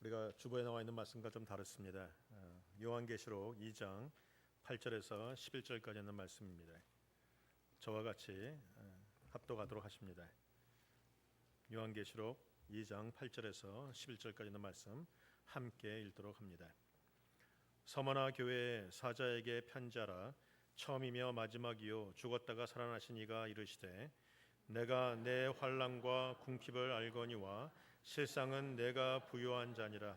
우리가 주보에 나와 있는 말씀과 좀 다릅니다. 요한계시록 2장 8절에서 11절까지 있는 말씀입니다. 저와 같이 합독하도록 하십니다. 요한계시록 2장 8절에서 11절까지 있는 말씀 함께 읽도록 합니다. 서머나 교회 사자에게 편지하라. 처음이며 마지막이요 죽었다가 살아나신 이가 이르시되 내가 내 환난과 궁핍을 알거니와 실상은 내가 부요한 자니라.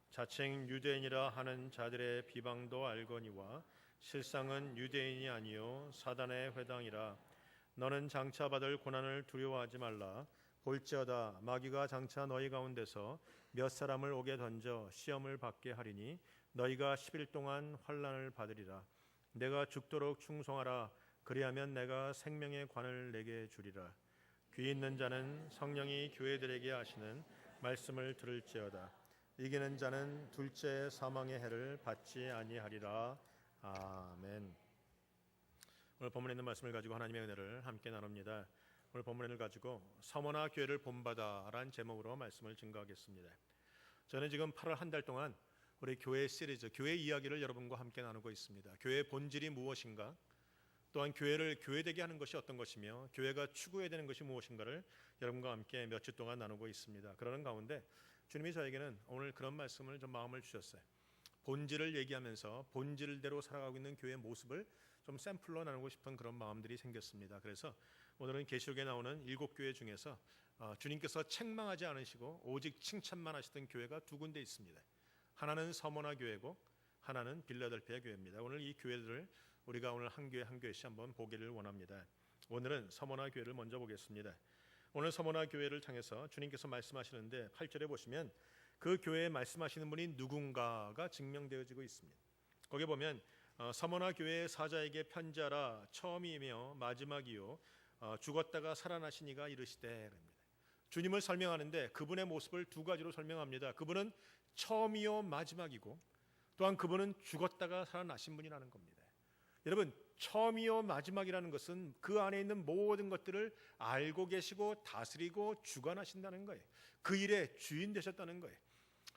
자칭 유대인이라 하는 자들의 비방도 알거니와 실상은 유대인이 아니요 사단의 회당이라. 너는 장차 받을 고난을 두려워하지 말라. 볼지어다 마귀가 장차 너희 가운데서 몇 사람을 옥에 던져 시험을 받게 하리니 너희가 10일 동안 환난을 받으리라. 내가 죽도록 충성하라. 그리하면 내가 생명의 관을 내게 주리라. 귀 있는 자는 성령이 교회들에게 하시는 말씀을 들을지어다. 이기는 자는 둘째 사망의 해를 받지 아니하리라. 아멘. 오늘 본문에 있는 말씀을 가지고 하나님의 은혜를 함께 나눕니다. 오늘 본문을 가지고 서머나 교회를 본받아라는 제목으로 말씀을 증거하겠습니다. 저는 지금 8월 한 달 동안 우리 교회 시리즈, 교회 이야기를 여러분과 함께 나누고 있습니다. 교회의 본질이 무엇인가? 또한 교회를 교회되게 하는 것이 어떤 것이며 교회가 추구해야 되는 것이 무엇인가를 여러분과 함께 몇 주 동안 나누고 있습니다. 그러는 가운데 주님이 저에게는 오늘 그런 말씀을 좀 마음을 주셨어요. 본질을 얘기하면서 본질대로 살아가고 있는 교회의 모습을 좀 샘플로 나누고 싶은 그런 마음들이 생겼습니다. 그래서 오늘은 계시록에 나오는 7교회 중에서 주님께서 책망하지 않으시고 오직 칭찬만 하시던 교회가 두 군데 있습니다. 하나는 서머나 교회고 하나는 빌라델피아 교회입니다. 오늘 이 교회들을 우리가 오늘 한 교회 한 교회씩 한번 보기를 원합니다. 오늘은 서머나 교회를 먼저 보겠습니다. 오늘 서머나 교회를 향해서 주님께서 말씀하시는데 8절에 보시면 그 교회에 말씀하시는 분이 누군가가 증명되어지고 있습니다. 거기 보면 서머나 교회의 사자에게 편지하라. 처음이며 마지막이요 죽었다가 살아나신 이가 이르시되. 주님을 설명하는데 그분의 모습을 두 가지로 설명합니다. 그분은 처음이요 마지막이고 또한 그분은 죽었다가 살아나신 분이라는 겁니다. 여러분, 처음이요 마지막이라는 것은 그 안에 있는 모든 것들을 알고 계시고 다스리고 주관하신다는 거예요. 그 일의 주인 되셨다는 거예요.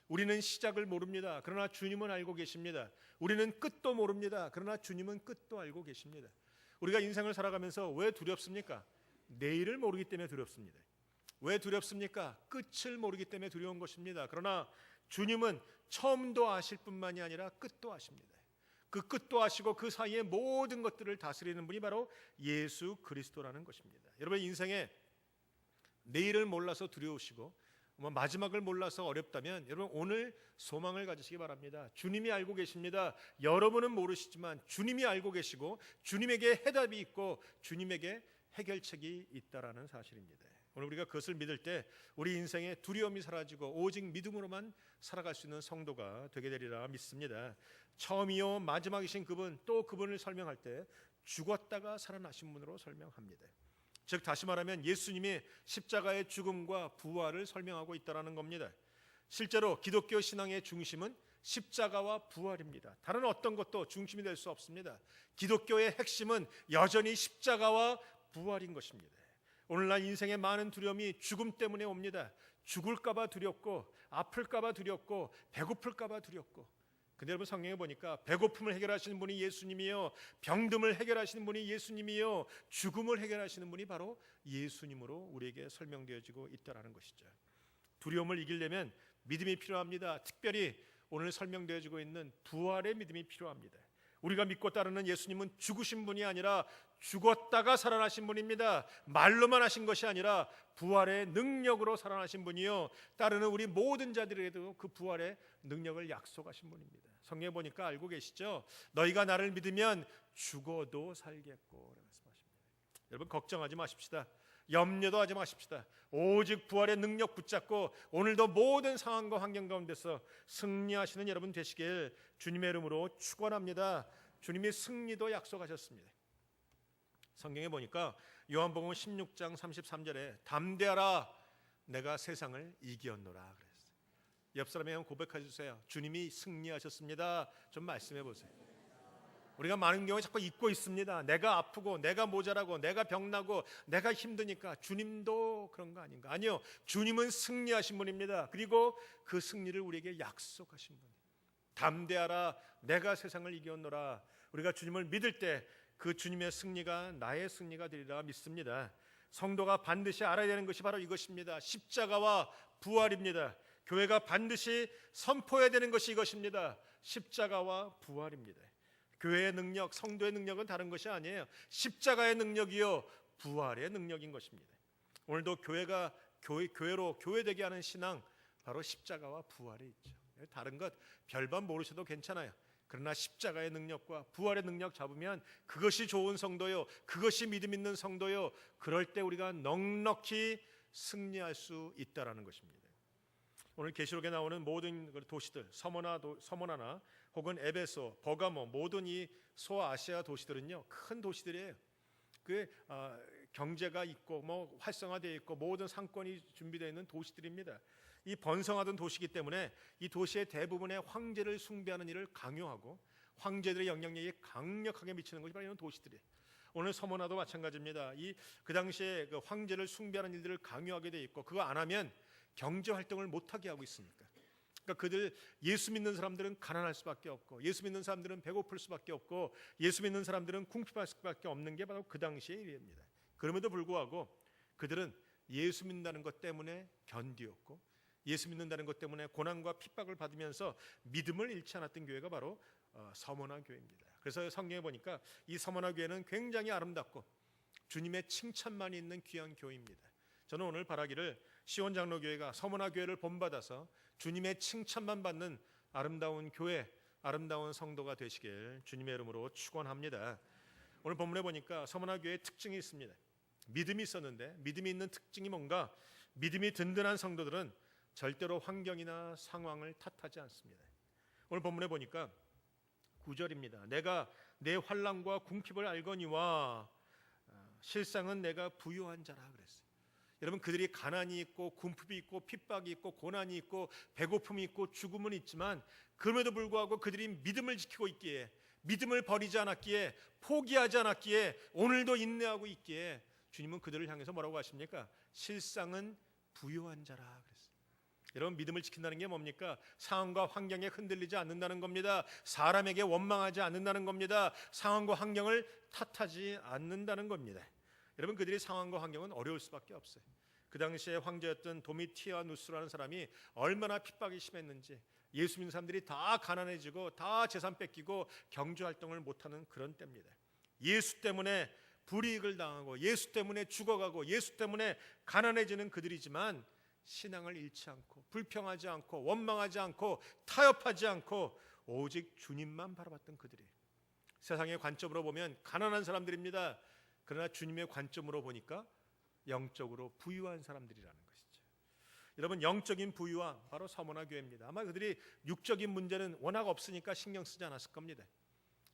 우리는 시작을 모릅니다. 그러나 주님은 알고 계십니다. 우리는 끝도 모릅니다. 그러나 주님은 끝도 알고 계십니다. 우리가 인생을 살아가면서 왜 두렵습니까? 내일을 모르기 때문에 두렵습니다. 왜 두렵습니까? 끝을 모르기 때문에 두려운 것입니다. 그러나 주님은 처음도 아실 뿐만이 아니라 끝도 아십니다. 그 끝도 아시고 그 사이의 모든 것들을 다스리는 분이 바로 예수 그리스도라는 것입니다. 여러분, 인생에 내일을 몰라서 두려우시고 마지막을 몰라서 어렵다면 여러분 오늘 소망을 가지시기 바랍니다. 주님이 알고 계십니다. 여러분은 모르시지만 주님이 알고 계시고 주님에게 해답이 있고 주님에게 해결책이 있다라는 사실입니다. 오늘 우리가 그것을 믿을 때 우리 인생의 두려움이 사라지고 오직 믿음으로만 살아갈 수 있는 성도가 되게 되리라 믿습니다. 처음이요 마지막이신 그분, 또 그분을 설명할 때 죽었다가 살아나신 분으로 설명합니다. 즉 다시 말하면 예수님이 십자가의 죽음과 부활을 설명하고 있다는 겁니다. 실제로 기독교 신앙의 중심은 십자가와 부활입니다. 다른 어떤 것도 중심이 될 수 없습니다. 기독교의 핵심은 여전히 십자가와 부활인 것입니다. 오늘날 인생의 많은 두려움이 죽음 때문에 옵니다. 죽을까 봐 두렵고 아플까 봐 두렵고 배고플까 봐 두렵고. 근데 여러분 성경에 보니까 배고픔을 해결하시는 분이 예수님이요, 병듦을 해결하시는 분이 예수님이요, 죽음을 해결하시는 분이 바로 예수님으로 우리에게 설명되어지고 있다는 것이죠. 두려움을 이기려면 믿음이 필요합니다. 특별히 오늘 설명되어지고 있는 부활의 믿음이 필요합니다. 우리가 믿고 따르는 예수님은 죽으신 분이 아니라 죽었다가 살아나신 분입니다. 말로만 하신 것이 아니라 부활의 능력으로 살아나신 분이요, 따르는 우리 모든 자들에게도 그 부활의 능력을 약속하신 분입니다. 성경에 보니까 알고 계시죠? 너희가 나를 믿으면 죽어도 살겠고 말씀하십니다. 여러분 걱정하지 마십시다. 염려도 하지 마십시다. 오직 부활의 능력 붙잡고 오늘도 모든 상황과 환경 가운데서 승리하시는 여러분 되시길 주님의 이름으로 축원합니다. 주님이 승리도 약속하셨습니다. 성경에 보니까 요한복음 16장 33절에 담대하라 내가 세상을 이기었노라 그랬어요. 옆 사람에게 고백해 주세요. 주님이 승리하셨습니다. 좀 말씀해 보세요. 우리가 많은 경우에 자꾸 잊고 있습니다. 내가 아프고 내가 모자라고 내가 병나고 내가 힘드니까. 주님도 그런 거 아닌가? 아니요, 주님은 승리하신 분입니다. 그리고 그 승리를 우리에게 약속하신 분. 담대하라, 내가 세상을 이겼노라. 우리가 주님을 믿을 때 그 주님의 승리가 나의 승리가 되리라 믿습니다. 성도가 반드시 알아야 되는 것이 바로 이것입니다. 십자가와 부활입니다. 교회가 반드시 선포해야 되는 것이 이것입니다. 십자가와 부활입니다. 교회의 능력, 성도의 능력은 다른 것이 아니에요. 십자가의 능력이요, 부활의 능력인 것입니다. 오늘도 교회가 교회로 교회되게 하는 신앙, 바로 십자가와 부활에 있죠. 다른 것 별반 모르셔도 괜찮아요. 그러나 십자가의 능력과 부활의 능력 잡으면 그것이 좋은 성도요, 그것이 믿음 있는 성도요, 그럴 때 우리가 넉넉히 승리할 수 있다라는 것입니다. 오늘 계시록에 나오는 모든 도시들, 서머나나 혹은 에베소, 버가모, 모든 이 소아시아 도시들은요, 큰 도시들이에요. 그 경제가 있고 뭐 활성화되어 있고 모든 상권이 준비되어 있는 도시들입니다. 이 번성하던 도시이기 때문에 이 도시의 대부분의 황제를 숭배하는 일을 강요하고 황제들의 영향력이 강력하게 미치는 것이 바로 이런 도시들이에요. 오늘 서머나도 마찬가지입니다. 그 당시에 그 황제를 숭배하는 일들을 강요하게 돼 있고 그거 안 하면 경제 활동을 못 하게 하고 있으니까. 그러니까 예수 믿는 사람들은 가난할 수밖에 없고 예수 믿는 사람들은 배고플 수밖에 없고 예수 믿는 사람들은 궁핍할 수밖에 없는 게 바로 그 당시의 일입니다. 그럼에도 불구하고 그들은 예수 믿는다는 것 때문에 견디었고 예수 믿는다는 것 때문에 고난과 핍박을 받으면서 믿음을 잃지 않았던 교회가 바로 서머나 교회입니다. 그래서 성경에 보니까 이 서머나 교회는 굉장히 아름답고 주님의 칭찬만 있는 귀한 교회입니다. 저는 오늘 바라기를 시온 장로교회가 서머나 교회를 본받아서 주님의 칭찬만 받는 아름다운 교회, 아름다운 성도가 되시길 주님의 이름으로 축원합니다. 오늘 본문에 보니까 서머나 교회의 특징이 있습니다. 믿음이 있었는데 믿음이 있는 특징이 뭔가? 믿음이 든든한 성도들은 절대로 환경이나 상황을 탓하지 않습니다. 오늘 본문에 보니까 9절입니다. 내가 내 환난과 궁핍을 알거니와 실상은 내가 부유한 자라 그랬어요. 여러분, 그들이 가난이 있고 궁핍이 있고 핍박이 있고 고난이 있고 배고픔이 있고 죽음은 있지만 그럼에도 불구하고 그들이 믿음을 지키고 있기에, 믿음을 버리지 않았기에, 포기하지 않았기에, 오늘도 인내하고 있기에 주님은 그들을 향해서 뭐라고 하십니까? 실상은 부유한 자라 그랬어요. 여러분, 믿음을 지킨다는 게 뭡니까? 상황과 환경에 흔들리지 않는다는 겁니다. 사람에게 원망하지 않는다는 겁니다. 상황과 환경을 탓하지 않는다는 겁니다. 여러분, 그들의 상황과 환경은 어려울 수밖에 없어요. 그 당시에 황제였던 도미티아누스라는 사람이 얼마나 핍박이 심했는지, 예수 믿는 사람들이 다 가난해지고 다 재산 뺏기고 경제활동을 못하는 그런 때입니다. 예수 때문에 불이익을 당하고 예수 때문에 죽어가고 예수 때문에 가난해지는 그들이지만 신앙을 잃지 않고 불평하지 않고 원망하지 않고 타협하지 않고 오직 주님만 바라봤던 그들이, 세상의 관점으로 보면 가난한 사람들입니다. 그러나 주님의 관점으로 보니까 영적으로 부유한 사람들이라는 것이죠. 여러분, 영적인 부유함 바로 서머나 교회입니다. 아마 그들이 육적인 문제는 워낙 없으니까 신경 쓰지 않았을 겁니다.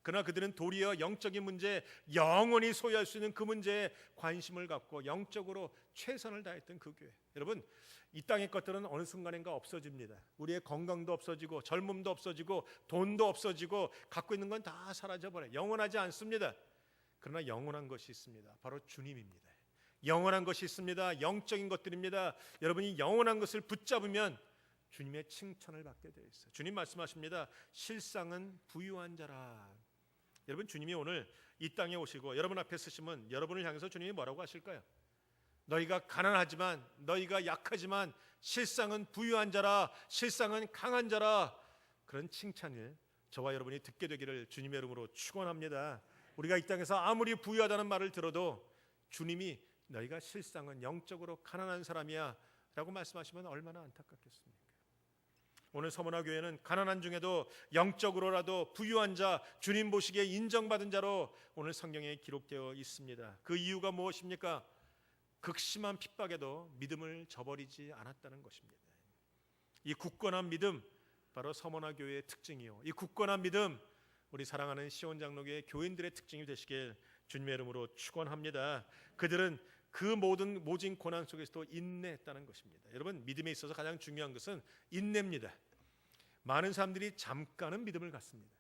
그러나 그들은 도리어 영적인 문제, 영원히 소유할 수 있는 그 문제에 관심을 갖고 영적으로 최선을 다했던 그 교회. 여러분, 이 땅의 것들은 어느 순간인가 없어집니다. 우리의 건강도 없어지고 젊음도 없어지고 돈도 없어지고 갖고 있는 건 다 사라져버려요. 영원하지 않습니다. 그러나 영원한 것이 있습니다. 바로 주님입니다. 영원한 것이 있습니다. 영적인 것들입니다. 여러분이 영원한 것을 붙잡으면 주님의 칭찬을 받게 되어 있어요. 주님 말씀하십니다. 실상은 부유한 자라. 여러분, 주님이 오늘 이 땅에 오시고 여러분 앞에 서시면 여러분을 향해서 주님이 뭐라고 하실까요? 너희가 가난하지만, 너희가 약하지만 실상은 부유한 자라, 실상은 강한 자라. 그런 칭찬을 저와 여러분이 듣게 되기를 주님의 이름으로 축원합니다. 우리가 이 땅에서 아무리 부유하다는 말을 들어도 주님이 너희가 실상은 영적으로 가난한 사람이야 라고 말씀하시면 얼마나 안타깝겠습니까? 오늘 서머나 교회는 가난한 중에도 영적으로라도 부유한 자, 주님 보시기에 인정받은 자로 오늘 성경에 기록되어 있습니다. 그 이유가 무엇입니까? 극심한 핍박에도 믿음을 저버리지 않았다는 것입니다. 이 굳건한 믿음, 바로 서머나 교회의 특징이요, 이 굳건한 믿음, 우리 사랑하는 시온 장로교회 교인들의 특징이 되시길 주님의 이름으로 축원합니다. 그들은 그 모진 고난 속에서도 인내했다는 것입니다. 여러분, 믿음에 있어서 가장 중요한 것은 인내입니다. 많은 사람들이 잠깐은 믿음을 갖습니다.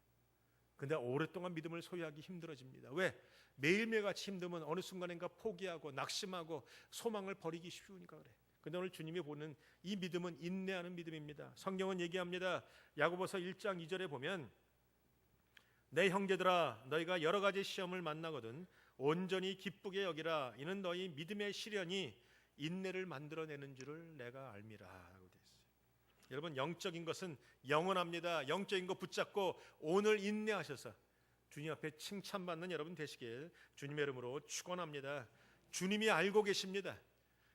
근데 오랫동안 믿음을 소유하기 힘들어집니다. 왜? 매일매일같이 힘들면 어느 순간인가 포기하고 낙심하고 소망을 버리기 쉬우니까 그래. 근데 오늘 주님이 보는 이 믿음은 인내하는 믿음입니다. 성경은 얘기합니다. 야고보서 1장 2절에 보면 내 형제들아 너희가 여러 가지 시험을 만나거든 온전히 기쁘게 여기라. 이는 너희 믿음의 시련이 인내를 만들어내는 줄을 내가 알미라 라고 되어 있어요. 여러분, 영적인 것은 영원합니다. 영적인 거 붙잡고 오늘 인내하셔서 주님 앞에 칭찬받는 여러분 되시길 주님의 이름으로 축원합니다. 주님이 알고 계십니다.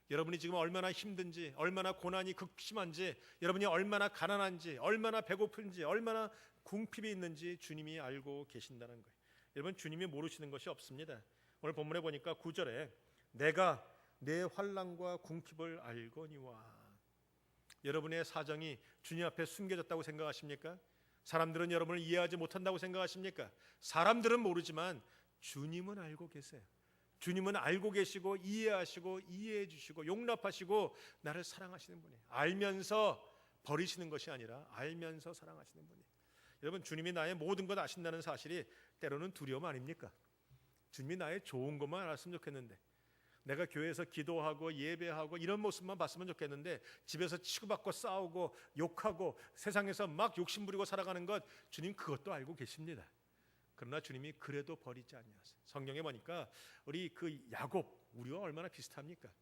여러분이 지금 얼마나 힘든지, 얼마나 고난이 극심한지, 여러분이 얼마나 가난한지, 얼마나 배고픈지, 얼마나 궁핍이 있는지 주님이 알고 계신다는 거예요. 여러분, 주님이 모르시는 것이 없습니다. 오늘 본문에 보니까 9절에 내가 내 환난과 궁핍을 알거니와. 여러분의 사정이 주님 앞에 숨겨졌다고 생각하십니까? 사람들은 여러분을 이해하지 못한다고 생각하십니까? 사람들은 모르지만 주님은 알고 계세요. 주님은 알고 계시고 이해하시고 이해해 주시고 용납하시고 나를 사랑하시는 분이에요. 알면서 버리시는 것이 아니라 알면서 사랑하시는 분이에요. 여러분, 주님이 나의 모든 것 아신다는 사실이 때로는 두려움 아닙니까? 주님이 나의 좋은 것만 알았으면 좋겠는데, 내가 교회에서 기도하고 예배하고 이런 모습만 봤으면 좋겠는데 집에서 치고받고 싸우고 욕하고 세상에서 막 욕심부리고 살아가는 것, 주님 그것도 알고 계십니다. 그러나 주님이 그래도 버리지 아니하세요. 성경에 보니까 우리 그 야곱, 우리와 얼마나 비슷합니까?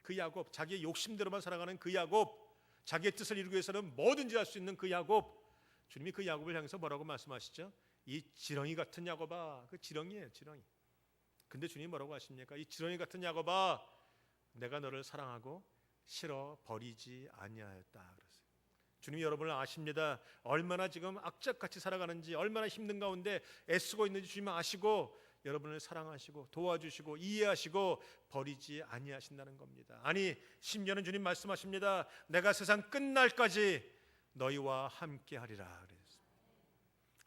그 야곱, 자기의 욕심대로만 살아가는 그 야곱, 자기의 뜻을 이루기 위해서는 뭐든지 할 수 있는 그 야곱, 주님이 그 야곱을 향해서 뭐라고 말씀하시죠? 이 지렁이 같은 야곱아. 그 지렁이에요, 지렁이. 근데 주님이 뭐라고 하십니까? 이 지렁이 같은 야곱아, 내가 너를 사랑하고 싫어 버리지 아니하였다 그랬어요. 주님이 여러분을 아십니다. 얼마나 지금 악착같이 살아가는지, 얼마나 힘든 가운데 애쓰고 있는지 주님은 아시고 여러분을 사랑하시고 도와주시고 이해하시고 버리지 아니하신다는 겁니다. 아니, 심지어는 주님 말씀하십니다. 내가 세상 끝날까지 너희와 함께하리라 그랬습니다.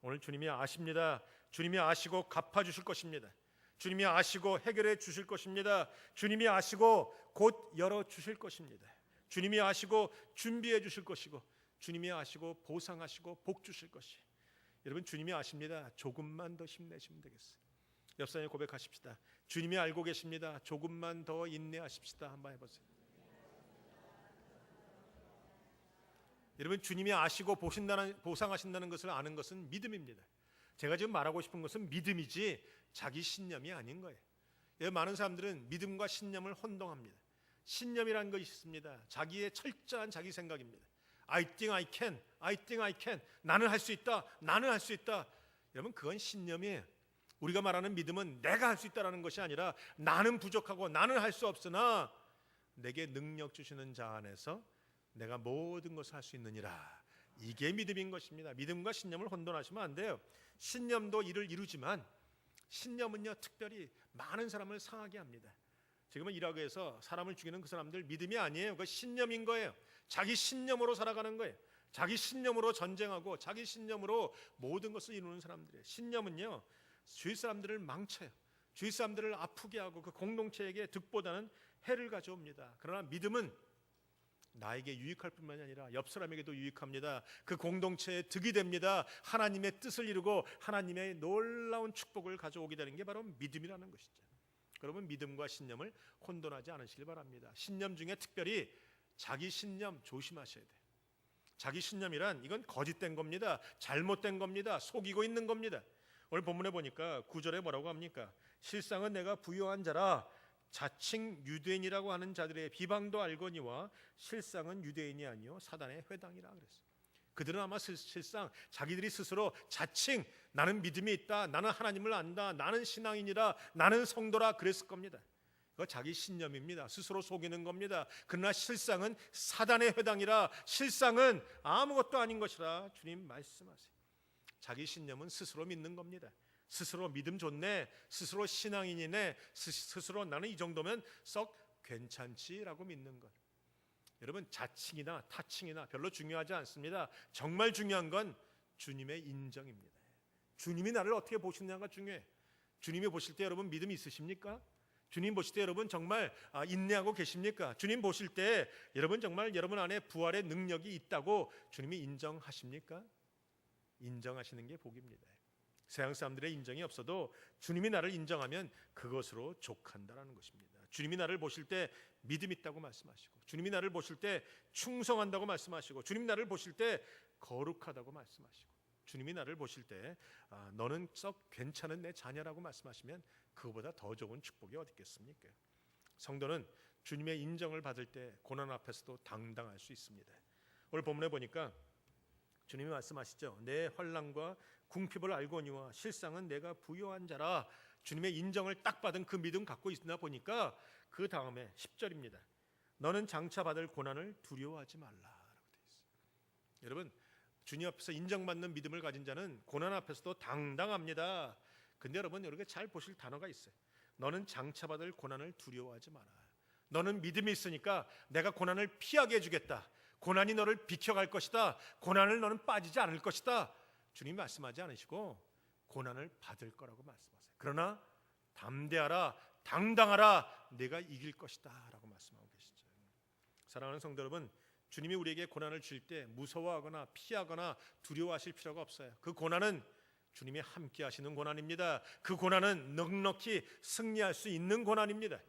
오늘 주님이 아십니다. 주님이 아시고 갚아주실 것입니다. 주님이 아시고 해결해 주실 것입니다. 주님이 아시고 곧 열어주실 것입니다. 주님이 아시고 준비해 주실 것이고, 주님이 아시고 보상하시고 복 주실 것이. 여러분, 주님이 아십니다. 조금만 더 힘내시면 되겠어요. 옆 사람에 고백하십시다. 주님이 알고 계십니다. 조금만 더 인내하십시다. 한번 해보세요. 여러분, 주님이 아시고 보상하신다는 것을 아는 것은 믿음입니다. 제가 지금 말하고 싶은 것은 믿음이지 자기 신념이 아닌 거예요. 많은 사람들은 믿음과 신념을 혼동합니다. 신념이라는 것이 있습니다. 자기의 철저한 자기 생각입니다. I think I can, I think I can. 나는 할 수 있다, 나는 할 수 있다. 여러분, 그건 신념이에요. 우리가 말하는 믿음은 내가 할 수 있다라는 것이 아니라 나는 부족하고 나는 할 수 없으나 내게 능력 주시는 자 안에서 내가 모든 것을 할 수 있느니라. 이게 믿음인 것입니다. 믿음과 신념을 혼돈하시면 안 돼요. 신념도 이를 이루지만 신념은요, 특별히 많은 사람을 상하게 합니다. 지금은 이라크에서 사람을 죽이는 그 사람들 믿음이 아니에요. 그 신념인 거예요. 자기 신념으로 살아가는 거예요. 자기 신념으로 전쟁하고 자기 신념으로 모든 것을 이루는 사람들이에요. 신념은요, 주위 사람들을 망쳐요. 주위 사람들을 아프게 하고 그 공동체에게 득보다는 해를 가져옵니다. 그러나 믿음은 나에게 유익할 뿐만이 아니라 옆 사람에게도 유익합니다. 그 공동체에 득이 됩니다. 하나님의 뜻을 이루고 하나님의 놀라운 축복을 가져오게 되는 게 바로 믿음이라는 것이죠. 여러분, 믿음과 신념을 혼돈하지 않으시길 바랍니다. 신념 중에 특별히 자기 신념 조심하셔야 돼요. 자기 신념이란 이건 거짓된 겁니다. 잘못된 겁니다. 속이고 있는 겁니다. 오늘 본문에 보니까 9절에 뭐라고 합니까? 실상은 내가 부요한 자라 자칭 유대인이라고 하는 자들의 비방도 알거니와 실상은 유대인이 아니요 사단의 회당이라 그랬어요. 그들은 아마 실상 자기들이 스스로 자칭 나는 믿음이 있다, 나는 하나님을 안다, 나는 신앙인이라, 나는 성도라 그랬을 겁니다. 그거 자기 신념입니다. 스스로 속이는 겁니다. 그러나 실상은 사단의 회당이라, 실상은 아무것도 아닌 것이라 주님 말씀하세요. 자기 신념은 스스로 믿는 겁니다. 스스로 믿음 좋네, 스스로 신앙인이네, 스스로 나는 이 정도면 썩 괜찮지라고 믿는 것. 여러분, 자칭이나 타칭이나 별로 중요하지 않습니다. 정말 중요한 건 주님의 인정입니다. 주님이 나를 어떻게 보시느냐가 중요해. 주님이 보실 때 여러분 믿음이 있으십니까? 주님 보실 때 여러분 정말 인내하고 계십니까? 주님 보실 때 여러분 정말 여러분 안에 부활의 능력이 있다고 주님이 인정하십니까? 인정하시는 게 복입니다. 세상 사람들의 인정이 없어도 주님이 나를 인정하면 그것으로 족한다라는 것입니다. 주님이 나를 보실 때 믿음 있다고 말씀하시고, 주님이 나를 보실 때 충성한다고 말씀하시고, 주님이 나를 보실 때 거룩하다고 말씀하시고, 주님이 나를 보실 때 너는 썩 괜찮은 내 자녀라고 말씀하시면 그거보다 더 좋은 축복이 어디 있겠습니까? 성도는 주님의 인정을 받을 때 고난 앞에서도 당당할 수 있습니다. 오늘 본문에 보니까 주님이 말씀하시죠. 내 환난과 궁핍을 알거니와 실상은 내가 부요한 자라. 주님의 인정을 딱 받은 그 믿음 갖고 있나 보니까 그 다음에 10절입니다. 너는 장차 받을 고난을 두려워하지 말라라고 되어 있어요. 여러분, 주님 앞에서 인정받는 믿음을 가진 자는 고난 앞에서도 당당합니다. 근데 여러분, 여러분 잘 보실 단어가 있어요. 너는 장차 받을 고난을 두려워하지 마라. 너는 믿음이 있으니까 내가 고난을 피하게 해주겠다. 고난이 너를 비켜갈 것이다. 고난을 너는 빠지지 않을 것이다. 주님이 말씀하지 않으시고 고난을 받을 거라고 말씀하세요. 그러나 담대하라, 당당하라, 내가 이길 것이다 라고 말씀하고 계시죠. 사랑하는 성도 여러분, 주님이 우리에게 고난을 주실 때 무서워하거나 피하거나 두려워하실 필요가 없어요. 그 고난은 주님이 함께 하시는 고난입니다. 그 고난은 넉넉히 승리할 수 있는 고난입니다.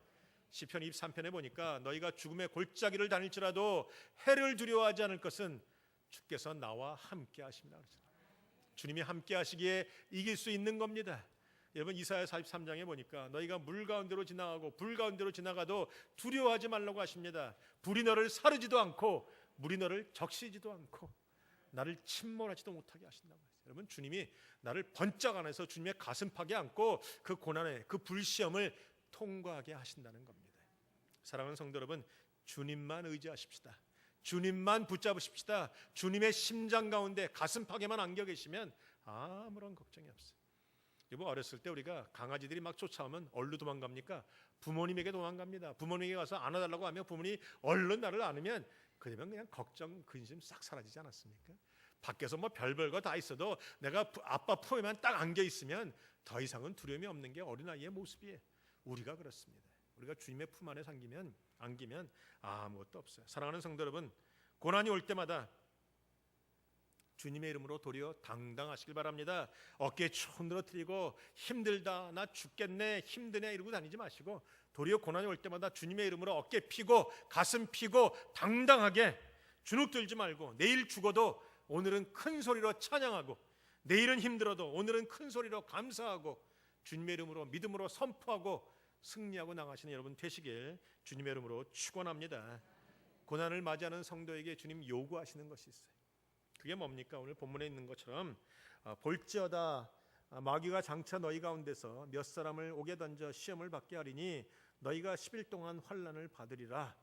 시편 23편에 보니까 너희가 죽음의 골짜기를 다닐지라도 해를 두려워하지 않을 것은 주께서 나와 함께 하십니다. 주님이 함께 하시기에 이길 수 있는 겁니다. 여러분, 이사야 43장에 보니까 너희가 물 가운데로 지나가고 불 가운데로 지나가도 두려워하지 말라고 하십니다. 불이 너를 사르지도 않고 물이 너를 적시지도 않고 나를 침몰하지도 못하게 하신다고 했어요. 여러분, 주님이 나를 번쩍 안에서 주님의 가슴팍에 안고 그 고난의 그 불시험을 통과하게 하신다는 겁니다. 사랑하는 성도 여러분, 주님만 의지하십시다. 주님만 붙잡으십시다. 주님의 심장 가운데 가슴팍에만 안겨 계시면 아무런 걱정이 없어요. 여러분, 어렸을 때 우리가 강아지들이 막 쫓아오면 얼른 도망갑니까? 부모님에게 도망갑니다. 부모님에게 가서 안아달라고 하면 부모님이 얼른 나를 안으면 그러면 그냥 걱정, 근심 싹 사라지지 않았습니까? 밖에서 뭐 별거 다 있어도 내가 아빠 품에만 딱 안겨 있으면 더 이상은 두려움이 없는 게 어린아이의 모습이에요. 우리가 그렇습니다. 우리가 주님의 품 안에 안기면 아무것도 없어요. 사랑하는 성도 여러분, 고난이 올 때마다 주님의 이름으로 도리어 당당하시길 바랍니다. 어깨에 축 늘어뜨리고 힘들다, 나 죽겠네, 힘드네 이러고 다니지 마시고 도리어 고난이 올 때마다 주님의 이름으로 어깨 피고 가슴 피고 당당하게 주눅 들지 말고, 내일 죽어도 오늘은 큰 소리로 찬양하고, 내일은 힘들어도 오늘은 큰 소리로 감사하고 주님의 이름으로 믿음으로 선포하고 승리하고 나가시는 여러분 되시길 주님의 이름으로 축원합니다. 고난을 맞이하는 성도에게 주님 요구하시는 것이 있어요. 그게 뭡니까? 오늘 본문에 있는 것처럼 볼지어다 마귀가 장차 너희 가운데서 몇 사람을 옥에 던져 시험을 받게 하리니 너희가 10일 동안 환난을 받으리라.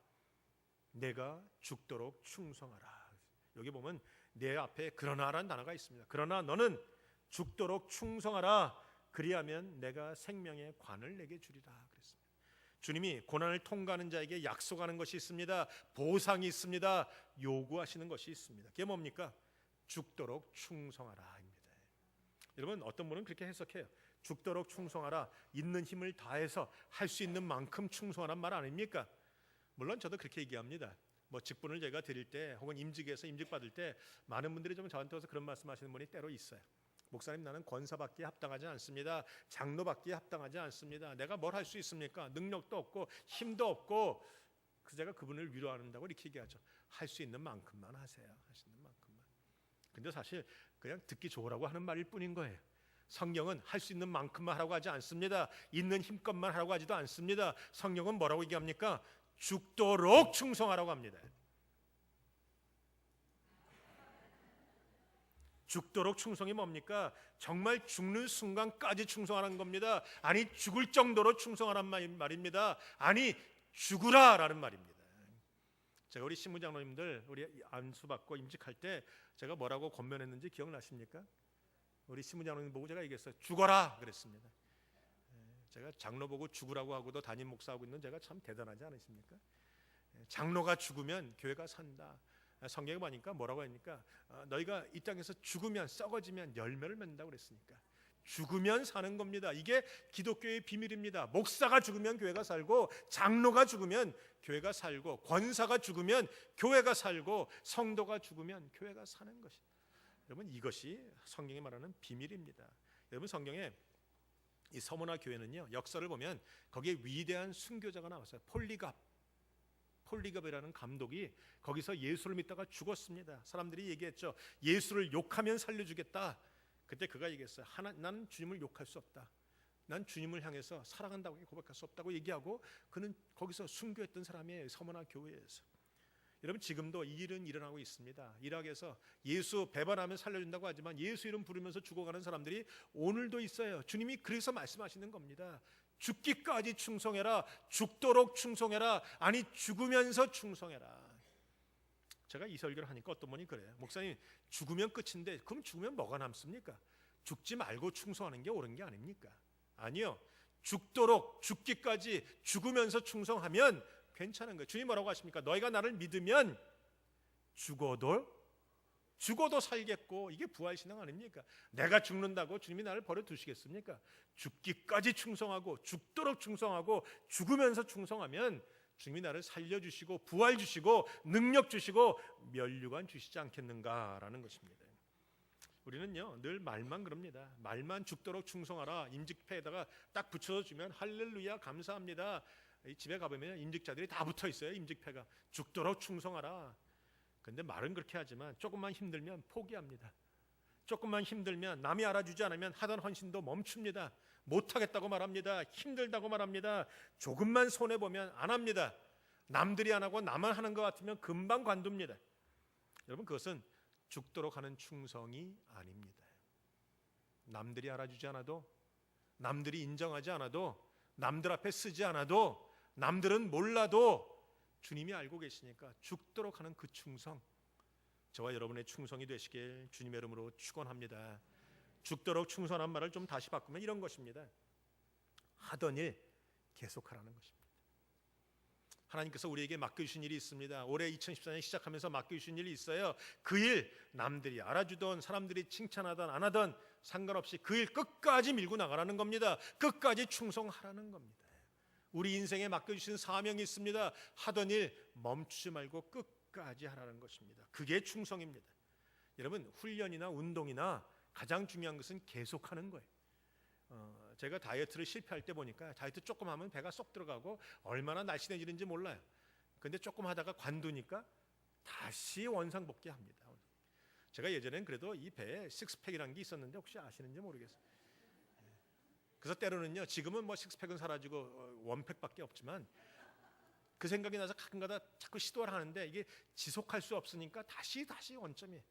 내가 죽도록 충성하라. 여기 보면 내 앞에 그러나라는 단어가 있습니다. 그러나 너는 죽도록 충성하라. 그리하면 내가 생명의 관을 내게 주리라 그랬습니다. 주님이 고난을 통과하는 자에게 약속하는 것이 있습니다. 보상이 있습니다. 요구하시는 것이 있습니다. 그게 뭡니까? 죽도록 충성하라입니다. 여러분, 어떤 분은 그렇게 해석해요. 죽도록 충성하라, 있는 힘을 다해서 할 수 있는 만큼 충성하란 말 아닙니까? 물론 저도 그렇게 얘기합니다. 뭐 직분을 제가 드릴 때 혹은 임직에서 임직 받을 때 많은 분들이 좀 저한테 와서 그런 말씀하시는 분이 때로 있어요. 목사님, 나는 권사받기에 합당하지 않습니다. 장로받기에 합당하지 않습니다. 내가 뭘 할 수 있습니까? 능력도 없고 힘도 없고. 그래서 제가 그분을 위로한다고 이렇게 얘기하죠. 할 수 있는 만큼만 하세요. 할 수 있는 만큼만. 근데 사실 그냥 듣기 좋으라고 하는 말일 뿐인 거예요. 성경은 할 수 있는 만큼만 하라고 하지 않습니다. 있는 힘껏만 하라고 하지도 않습니다. 성경은 뭐라고 얘기합니까? 죽도록 충성하라고 합니다. 죽도록 충성이 뭡니까? 정말 죽는 순간까지 충성하라는 겁니다. 아니, 죽을 정도로 충성하란 말입니다. 아니, 죽으라라는 말입니다. 제가 우리 신무장로님들 우리 안수받고 임직할 때 제가 뭐라고 권면했는지 기억나십니까? 우리 신무장로님 보고 제가 얘기했어요. 죽어라 그랬습니다. 제가 장로 보고 죽으라고 하고도 담임 목사하고 있는 제가 참 대단하지 않으십니까? 장로가 죽으면 교회가 산다. 성경에 보니까 뭐라고 하니까 너희가 이 땅에서 죽으면, 썩어지면 열매를 맺는다고 그랬으니까 죽으면 사는 겁니다. 이게 기독교의 비밀입니다. 목사가 죽으면 교회가 살고, 장로가 죽으면 교회가 살고, 권사가 죽으면 교회가 살고, 성도가 죽으면 교회가 사는 것이. 여러분, 이것이 성경이 말하는 비밀입니다. 여러분 성경에 이 서머나 교회는요 역사를 보면 거기에 위대한 순교자가 나왔어요. 폴리갑이라는 감독이 거기서 예수를 믿다가 죽었습니다. 사람들이 얘기했죠. 예수를 욕하면 살려주겠다. 그때 그가 얘기했어요. 나는 주님을 욕할 수 없다. 난 주님을 향해서 사랑한다고 고백할 수 없다고 얘기하고 그는 거기서 순교했던 사람이에요. 서머나 교회에서. 여러분 지금도 이 일은 일어나고 있습니다. 이락에서 예수 배반하면 살려준다고 하지만 예수 이름 부르면서 죽어가는 사람들이 오늘도 있어요. 주님이 그래서 말씀하시는 겁니다. 죽기까지 충성해라. 죽도록 충성해라. 아니 죽으면서 충성해라. 제가 이 설교를 하니까 어떤 분이 그래요. 목사님 죽으면 끝인데 그럼 죽으면 뭐가 남습니까? 죽지 말고 충성하는 게 옳은 게 아닙니까? 아니요. 죽도록 죽기까지 죽으면서 충성하면 괜찮은 거예요. 주님 뭐라고 하십니까? 너희가 나를 믿으면 죽어도 살겠고, 이게 부활신앙 아닙니까? 내가 죽는다고 주님이 나를 버려두시겠습니까? 죽기까지 충성하고 죽도록 충성하고 죽으면서 충성하면 주님이 나를 살려주시고 부활 주시고 능력 주시고 면류관 주시지 않겠는가라는 것입니다. 우리는요 늘 말만 그럽니다. 말만 죽도록 충성하라 임직패에다가 딱 붙여서 주면 할렐루야 감사합니다. 집에 가보면 임직자들이 다 붙어 있어요. 임직패가 죽도록 충성하라. 근데 말은 그렇게 하지만 조금만 힘들면 포기합니다. 조금만 힘들면 남이 알아주지 않으면 하던 헌신도 멈춥니다. 못하겠다고 말합니다. 힘들다고 말합니다. 조금만 손해보면 안 합니다. 남들이 안 하고 나만 하는 것 같으면 금방 관둡니다. 여러분 그것은 죽도록 하는 충성이 아닙니다. 남들이 알아주지 않아도, 남들이 인정하지 않아도, 남들 앞에 쓰지 않아도, 남들은 몰라도 주님이 알고 계시니까 죽도록 하는 그 충성, 저와 여러분의 충성이 되시길 주님의 이름으로 축원합니다. 죽도록 충성한 말을 좀 다시 바꾸면 이런 것입니다. 하던 일 계속하라는 것입니다. 하나님께서 우리에게 맡겨주신 일이 있습니다. 올해 2014년 시작하면서 맡겨주신 일이 있어요. 그 일 남들이 알아주던 사람들이 칭찬하던 안 하던 상관없이 그 일 끝까지 밀고 나가라는 겁니다. 끝까지 충성하라는 겁니다. 우리 인생에 맡겨주신 사명이 있습니다. 하던 일 멈추지 말고 끝까지 하라는 것입니다. 그게 충성입니다. 여러분 훈련이나 운동이나 가장 중요한 것은 계속하는 거예요. 제가 다이어트를 실패할 때 보니까 다이어트 조금 하면 배가 쏙 들어가고 얼마나 날씬해지는지 몰라요. 근데 조금 하다가 관두니까 다시 원상복귀합니다. 제가 예전엔 그래도 이 배에 식스팩이라는 게 있었는데 혹시 아시는지 모르겠어요. 그래서 때로는요 지금은 뭐 식스팩은 사라지고 원팩밖에 없지만 그 생각이 나서 가끔가다 자꾸 시도를 하는데 이게 지속할 수 없으니까 다시 원점이에요.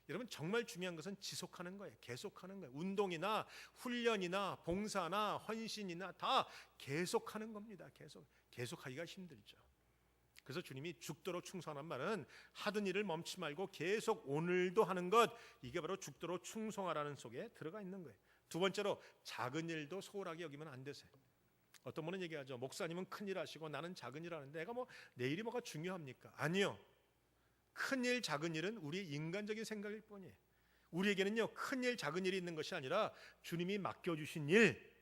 여러분 정말 중요한 것은 지속하는 거예요. 계속하는 거예요. 운동이나 훈련이나 봉사나 헌신이나 다 계속하는 겁니다. 계속하기가 힘들죠. 그래서 주님이 죽도록 충성하는 말은 하던 일을 멈추지 말고 계속 오늘도 하는 것, 이게 바로 죽도록 충성하라는 속에 들어가 있는 거예요. 두 번째로 작은 일도 소홀하게 여기면 안 되세요. 어떤 분은 얘기하죠. 목사님은 큰 일 하시고 나는 작은 일 하는데 내가 뭐 내 일이 뭐가 중요합니까? 아니요. 큰 일 작은 일은 우리의 인간적인 생각일 뿐이에요. 우리에게는요 큰 일 작은 일이 있는 것이 아니라 주님이 맡겨주신 일,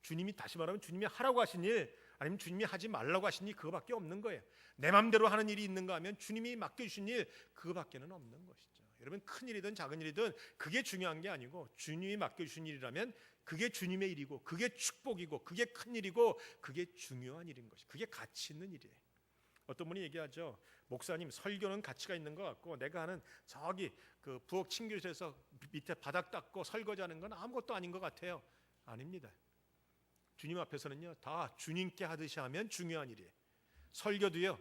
주님이 다시 말하면 주님이 하라고 하신 일, 아니면 주님이 하지 말라고 하신 일, 그거밖에 없는 거예요. 내 맘대로 하는 일이 있는가 하면 주님이 맡겨주신 일, 그거밖에는 없는 것이죠. 여러분 큰 일이든 작은 일이든 그게 중요한 게 아니고 주님이 맡겨주신 일이라면 그게 주님의 일이고 그게 축복이고 그게 큰 일이고 그게 중요한 일인 것이, 그게 가치 있는 일이에요. 어떤 분이 얘기하죠. 목사님 설교는 가치가 있는 것 같고 내가 하는 저기 그 부엌 친교실에서 밑에 바닥 닦고 설거지하는 건 아무것도 아닌 것 같아요. 아닙니다. 주님 앞에서는요 다 주님께 하듯이 하면 중요한 일이에요. 설교도요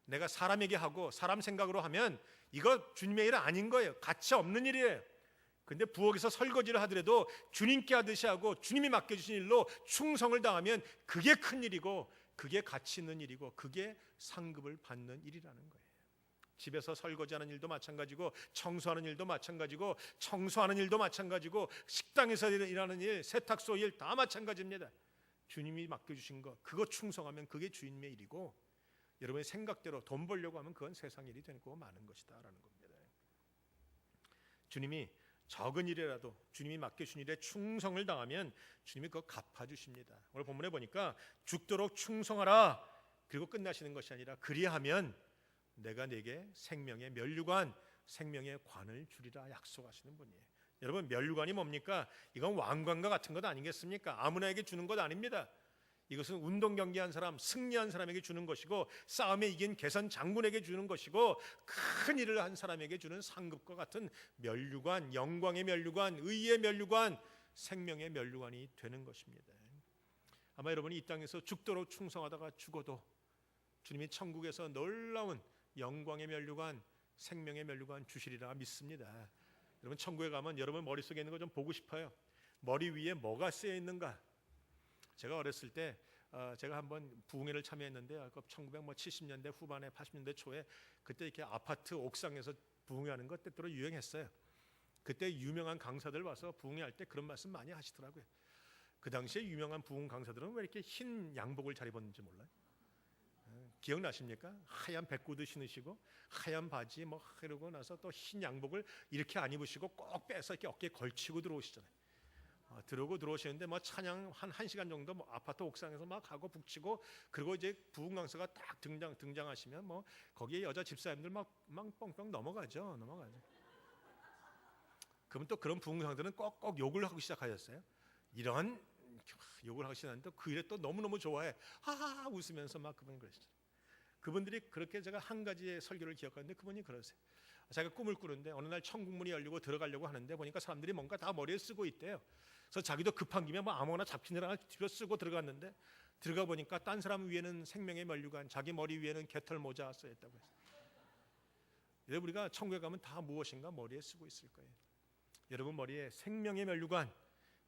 내가 사람에게 하고 사람 생각으로 하면 이거 주님의 일 아닌 거예요. 가치 없는 일이에요. 근데 부엌에서 설거지를 하더라도 주님께 하듯이 하고 주님이 맡겨주신 일로 충성을 다하면 그게 큰 일이고 그게 가치 있는 일이고 그게 상급을 받는 일이라는 거예요. 집에서 설거지하는 일도 마찬가지고 청소하는 일도 마찬가지고 청소하는 일도 마찬가지고 식당에서 일하는 일, 세탁소 일 다 마찬가지입니다. 주님이 맡겨주신 거 그거 충성하면 그게 주님의 일이고 여러분의 생각대로 돈 벌려고 하면 그건 세상 일이 되고 많은 것이다 라는 겁니다. 주님이 적은 일이라도 주님이 맡겨주신 일에 충성을 당하면 주님이 그거 갚아주십니다. 오늘 본문에 보니까 죽도록 충성하라 그리고 끝나시는 것이 아니라 그리하면 내가 네게 생명의 면류관, 생명의 관을 주리라 약속하시는 분이에요. 여러분 면류관이 뭡니까? 이건 왕관과 같은 것 아니겠습니까? 아무나에게 주는 것 아닙니다. 이것은 운동 경기한 사람, 승리한 사람에게 주는 것이고 싸움에 이긴 개선 장군에게 주는 것이고 큰 일을 한 사람에게 주는 상급과 같은 면류관, 영광의 면류관, 의의 면류관, 생명의 면류관이 되는 것입니다. 아마 여러분이 이 땅에서 죽도록 충성하다가 죽어도 주님이 천국에서 놀라운 영광의 면류관, 생명의 면류관 주시리라 믿습니다. 여러분 천국에 가면 여러분 머릿속에 있는 거 좀 보고 싶어요. 머리 위에 뭐가 쓰여 있는가? 제가 어렸을 때 제가 한번 부흥회를 참여했는데 1970년대 후반에 80년대 초에 그때 이렇게 아파트 옥상에서 부흥회하는 것 때때로 유행했어요. 그때 유명한 강사들 와서 부흥회할 때 그런 말씀 많이 하시더라고요. 그 당시에 유명한 부흥 강사들은 왜 이렇게 흰 양복을 잘 입었는지 몰라요. 기억나십니까? 하얀 백구두 신으시고 하얀 바지 뭐 이러고 나서 또 흰 양복을 이렇게 안 입으시고 꼭 빼서 이렇게 어깨에 걸치고 들어오시잖아요. 들어오시는데 뭐 찬양 한 1시간 정도 뭐 아파트 옥상에서 막 하고 북치고 그리고 이제 부흥 강사가 딱 등장하시면 뭐 거기에 여자 집사님들 막 뻥뻥 넘어가죠. 그러면 또 그런 부흥 강사들은 꼭 욕을 하고 시작하셨어요. 이런 욕을 하시는데 그 일에 또 너무너무 좋아해. 하하 웃으면서 막 그분이 그러시죠. 그분들이 그렇게 제가 한 가지의 설교를 기억하는데 그분이 그러세요. 자기가 꿈을 꾸는데 어느 날 천국문이 열리고 들어가려고 하는데 보니까 사람들이 뭔가 다 머리에 쓰고 있대요. 그래서 자기도 급한 김에 뭐 아무거나 잡힌 일 하나 뒤로 쓰고 들어갔는데 들어가 보니까 딴 사람 위에는 생명의 면류관, 자기 머리 위에는 개털 모자 써 있다고 했어요. 여러분 우리가 천국에 가면 다 무엇인가 머리에 쓰고 있을 거예요. 여러분 머리에 생명의 면류관,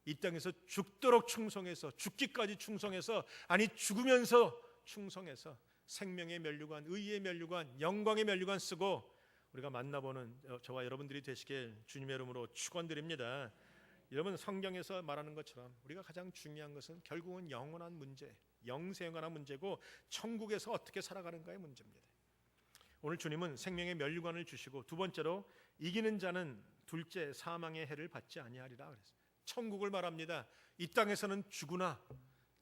이 땅에서 죽도록 충성해서 죽기까지 충성해서 아니 죽으면서 충성해서 생명의 면류관, 의의 면류관, 영광의 면류관 쓰고 우리가 만나보는 저와 여러분들이 되시길 주님의 이름으로 축원드립니다. 여러분 성경에서 말하는 것처럼 우리가 가장 중요한 것은 결국은 영원한 문제, 영생에 관한 문제고 천국에서 어떻게 살아가는가의 문제입니다. 오늘 주님은 생명의 면류관을 주시고 두 번째로 이기는 자는 둘째 사망의 해를 받지 아니하리라 그랬어요. 천국을 말합니다. 이 땅에서는 죽으나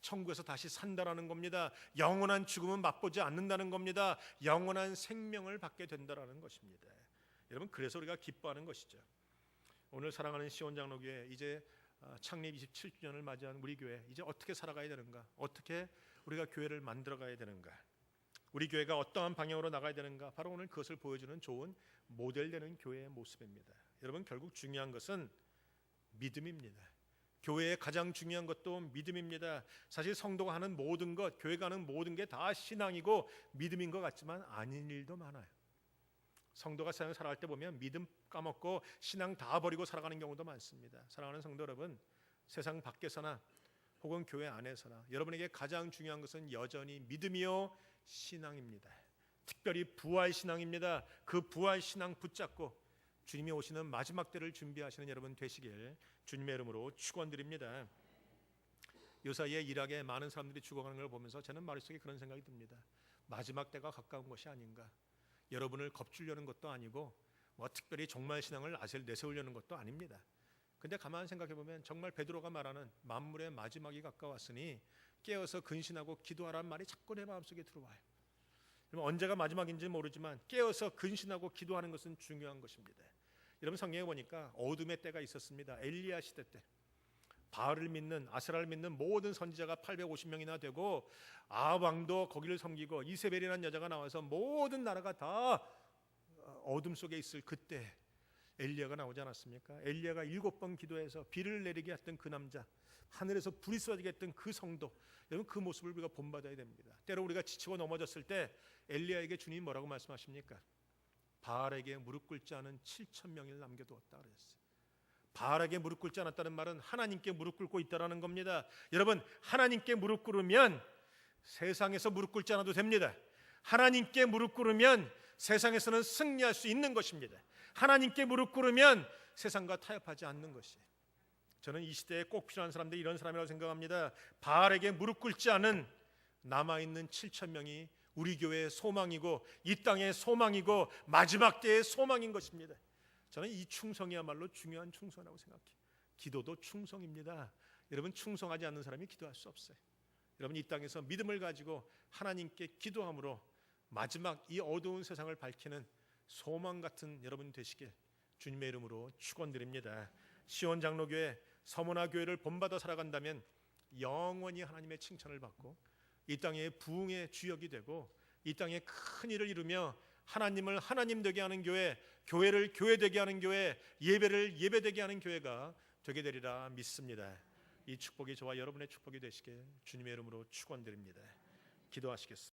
천국에서 다시 산다라는 겁니다. 영원한 죽음은 맛보지 않는다는 겁니다. 영원한 생명을 받게 된다라는 것입니다. 여러분 그래서 우리가 기뻐하는 것이죠. 오늘 사랑하는 시온장로교회 이제 창립 27주년을 맞이한 우리 교회 이제 어떻게 살아가야 되는가? 어떻게 우리가 교회를 만들어가야 되는가? 우리 교회가 어떠한 방향으로 나가야 되는가? 바로 오늘 그것을 보여주는 좋은 모델되는 교회의 모습입니다. 여러분 결국 중요한 것은 믿음입니다. 교회의 가장 중요한 것도 믿음입니다. 사실 성도가 하는 모든 것, 교회가 하는 모든 게 다 신앙이고 믿음인 것 같지만 아닌 일도 많아요. 성도가 세상을 살아갈 때 보면 믿음 까먹고 신앙 다 버리고 살아가는 경우도 많습니다. 사랑하는 성도 여러분, 세상 밖에서나 혹은 교회 안에서나 여러분에게 가장 중요한 것은 여전히 믿음이요 신앙입니다. 특별히 부활 신앙입니다. 그 부활 신앙 붙잡고 주님이 오시는 마지막 때를 준비하시는 여러분 되시길 주님의 이름으로 축원드립니다. 요사이에 이락에 많은 사람들이 죽어가는 걸 보면서 저는 머릿속에 그런 생각이 듭니다. 마지막 때가 가까운 것이 아닌가. 여러분을 겁주려는 것도 아니고 뭐 특별히 종말 신앙을 내세우려는 것도 아닙니다. 근데 가만히 생각해 보면 정말 베드로가 말하는 만물의 마지막이 가까웠으니 깨어서 근신하고 기도하라는 말이 자꾸 내 마음속에 들어와요. 언제가 마지막인지 모르지만 깨어서 근신하고 기도하는 것은 중요한 것입니다. 여러분 성경에 보니까 어둠의 때가 있었습니다. 엘리야 시대 때 바알을 믿는 아세라를 믿는 모든 선지자가 850명이나 되고 아합 왕도 거기를 섬기고 이세벨이라는 여자가 나와서 모든 나라가 다 어둠 속에 있을 그때 엘리야가 나오지 않았습니까? 엘리야가 7번 기도해서 비를 내리게 했던 그 남자, 하늘에서 불이 쏟아지게 했던 그 성도, 여러분 그 모습을 우리가 본받아야 됩니다. 때로 우리가 지치고 넘어졌을 때 엘리야에게 주님이 뭐라고 말씀하십니까? 바알에게 무릎 꿇지 않은 7,000명을 남겨두었다 그랬어요. 바알에게 무릎 꿇지 않았다는 말은 하나님께 무릎 꿇고 있다라는 겁니다. 여러분 하나님께 무릎 꿇으면 세상에서 무릎 꿇지 않아도 됩니다. 하나님께 무릎 꿇으면 세상에서는 승리할 수 있는 것입니다. 하나님께 무릎 꿇으면 세상과 타협하지 않는 것이에요. 저는 이 시대에 꼭 필요한 사람들이 이런 사람이라고 생각합니다. 바알에게 무릎 꿇지 않은 남아있는 7,000명이 우리 교회의 소망이고 이 땅의 소망이고 마지막 때의 소망인 것입니다. 저는 이 충성이야말로 중요한 충성이라고 생각해요. 기도도 충성입니다. 여러분 충성하지 않는 사람이 기도할 수 없어요. 여러분 이 땅에서 믿음을 가지고 하나님께 기도함으로 마지막 이 어두운 세상을 밝히는 소망 같은 여러분 되시길 주님의 이름으로 축원드립니다. 시온 장로교회, 서머나 교회를 본받아 살아간다면 영원히 하나님의 칭찬을 받고 이 땅의 부흥의 주역이 되고 이 땅에 큰 일을 이루며 하나님을 하나님 되게 하는 교회, 교회를 교회 되게 하는 교회, 예배를 예배 되게 하는 교회가 되게 되리라 믿습니다. 이 축복이 저와 여러분의 축복이 되시게 주님의 이름으로 축원드립니다. 기도하시겠습니다.